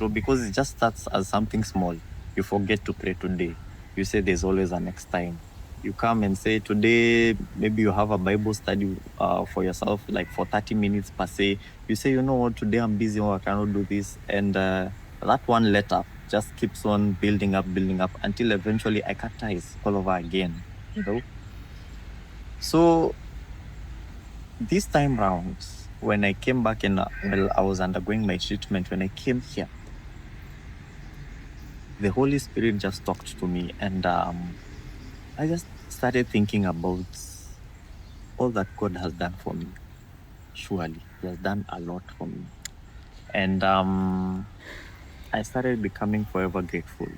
Because it just starts as something small. You forget to pray today. You say there's always a next time. You come and say today, maybe you have a Bible study for yourself, like for 30 minutes per se. You say, you know what, today I'm busy or I cannot do this. And that one letter just keeps on building up until eventually I cut ties all over again. So this time round, when I came back and I was undergoing my treatment, when I came here, the Holy Spirit just talked to me, and I just started thinking about all that God has done for me. Surely, He has done a lot for me. And I started becoming forever grateful.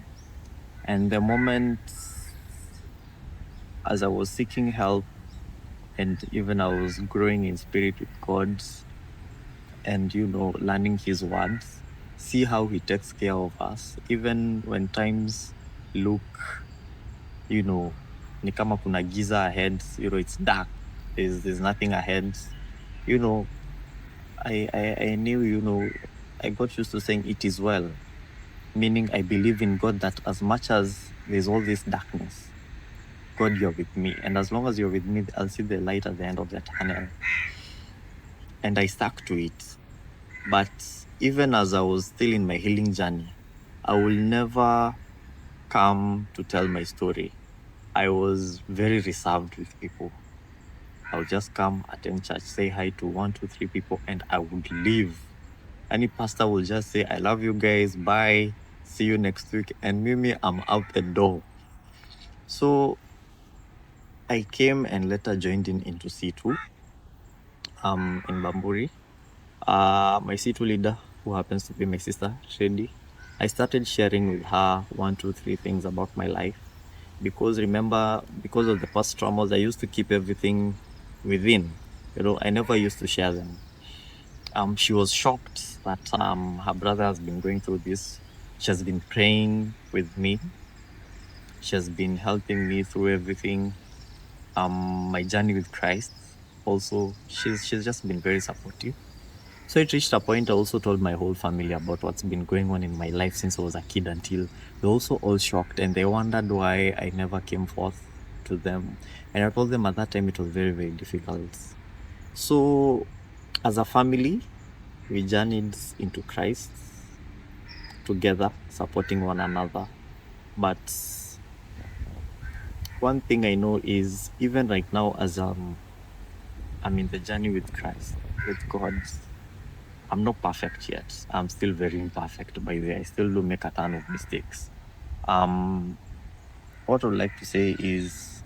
And the moment, as I was seeking help, and even I was growing in spirit with God, and, learning His words, see how He takes care of us, even when times look, ni kama kuna giza ahead, it's dark, there's nothing ahead, I knew, I got used to saying it is well, meaning I believe in God that as much as there's all this darkness, God, you're with me, and as long as you're with me, I'll see the light at the end of the tunnel. And I stuck to it. But even as I was still in my healing journey, I will never come to tell my story. I was very reserved with people. I would just come, attend church, say hi to 1, 2, 3 people, and I would leave. Any pastor will just say, I love you guys, bye, see you next week. And me, I'm out the door. So I came and later joined into C2 in Bamburi. My C2 leader, who happens to be my sister, Shedi, I started sharing with her 1, 2, 3 things about my life. Because remember, because of the past traumas, I used to keep everything within. I never used to share them. She was shocked that her brother has been going through this. She has been praying with me. She has been helping me through everything. My journey with Christ. Also, she's just been very supportive. So it reached a point I also told my whole family about what's been going on in my life since I was a kid, until they're also all shocked and they wondered why I never came forth to them. And I told them at that time it was very, very difficult. So as a family, we journeyed into Christ together, supporting one another. But one thing I know is, even right now, as I'm in the journey with Christ, with God, I'm not perfect yet. I'm still very imperfect, by the way. I still do make a ton of mistakes. What I would like to say is,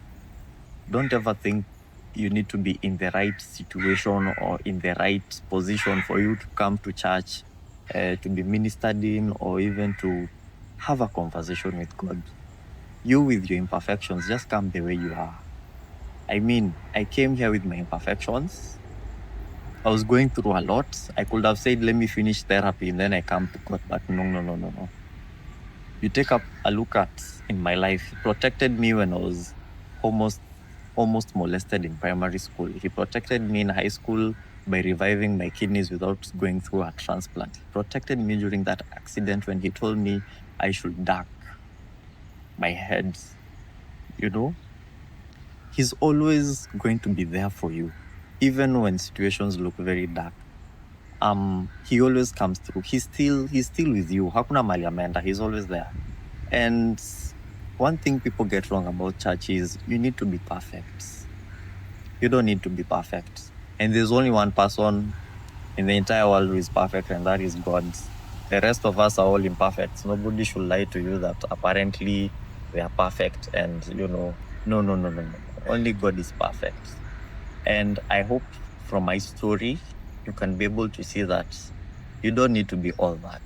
don't ever think you need to be in the right situation or in the right position for you to come to church, to be ministered in, or even to have a conversation with God. You with your imperfections, just come the way you are. I mean, I came here with my imperfections. I was going through a lot. I could have said, let me finish therapy and then I come to God. But no. You take up a look at in my life. He protected me when I was almost molested in primary school. He protected me in high school by reviving my kidneys without going through a transplant. He protected me during that accident when he told me I should duck my head. You know, he's always going to be there for you, even when situations look very dark. He always comes through. He's still with you. Hakuna mali ameenda. He's always there. And one thing people get wrong about church is you need to be perfect. You don't need to be perfect. And there's only one person in the entire world who is perfect, and that is God. The rest of us are all imperfect. Nobody should lie to you that apparently we are perfect and, no. Only God is perfect. And I hope from my story, you can be able to see that you don't need to be all that.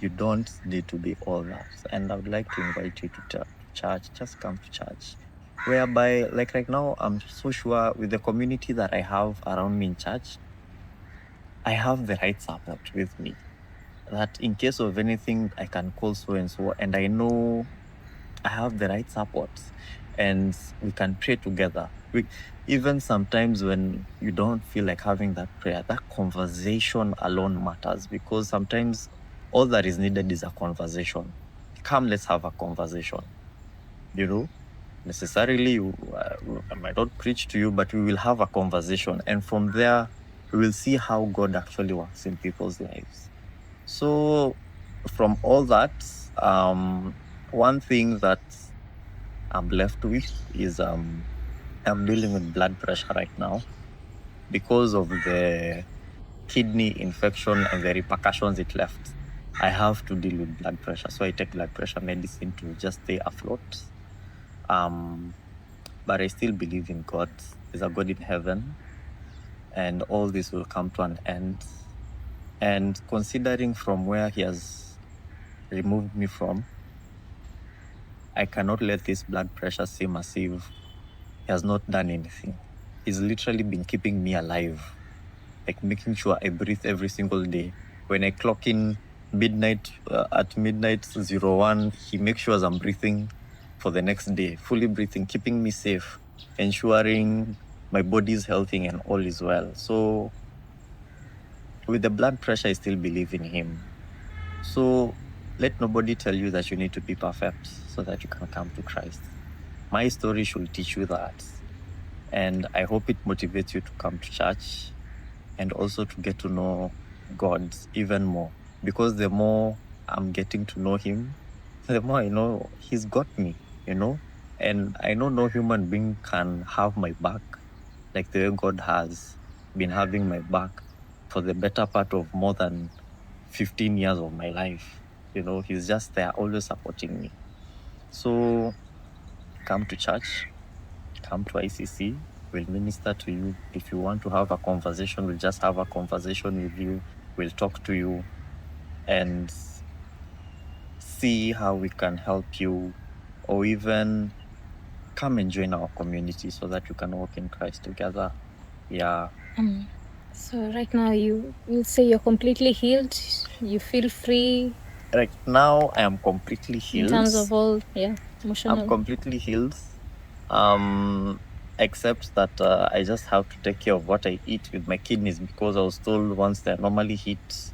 You don't need to be all that. And I would like to invite you to church. Just come to church. Whereby, like right now, I'm so sure with the community that I have around me in church, I have the right support with me. That in case of anything, I can call so and so, and I know I have the right support, and we can pray together. Even sometimes when you don't feel like having that prayer, that conversation alone matters, because sometimes all that is needed is a conversation. Come, let's have a conversation. Necessarily, I might not preach to you, but we will have a conversation, and from there, we will see how God actually works in people's lives. So, from all that, one thing that I'm left with is I'm dealing with blood pressure right now because of the kidney infection and the repercussions it left. I have to deal with blood pressure, so I take blood pressure medicine to just stay afloat. But I still believe in God. There's a God in heaven, and all this will come to an end. And considering from where He has removed me from, I cannot let this blood pressure seem as if He has not done anything. He's literally been keeping me alive, like making sure I breathe every single day. When I clock in at midnight 01, He makes sure I'm breathing for the next day, fully breathing, keeping me safe, ensuring my body is healthy and all is well. So with the blood pressure, I still believe in Him. So let nobody tell you that you need to be perfect so that you can come to Christ. My story should teach you that. And I hope it motivates you to come to church and also to get to know God even more. Because the more I'm getting to know Him, the more I know He's got me, And I know no human being can have my back like the way God has been having my back for the better part of more than 15 years of my life. He's just there, always supporting me. So come to church, come to ICC, we'll minister to you. If you want to have a conversation, we'll just have a conversation with you. We'll talk to you and see how we can help you, or even come and join our community so that you can walk in Christ together. Yeah. So right now you say you're completely healed. You feel free. Right now I am completely healed. In terms of all, emotional. I'm completely healed. Except that I just have to take care of what I eat with my kidneys, because I was told once they're normally hit,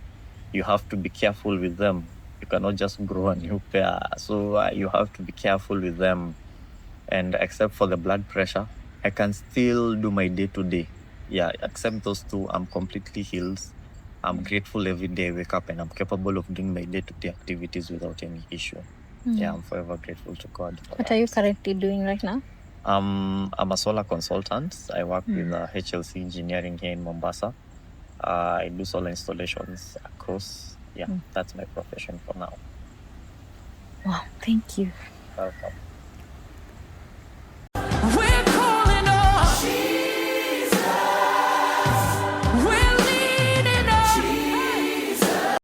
you have to be careful with them. You cannot just grow a new pair. So you have to be careful with them. And except for the blood pressure, I can still do my day-to-day. Yeah, except those two, I'm completely healed. I'm grateful every day I wake up and I'm capable of doing my day-to-day activities without any issue. Yeah, I'm forever grateful to God. What are you currently doing right now? I'm a solar consultant. I work with HLC Engineering here in Mombasa. I do solar installations across. Yeah, that's my profession for now. Wow, thank you. Welcome.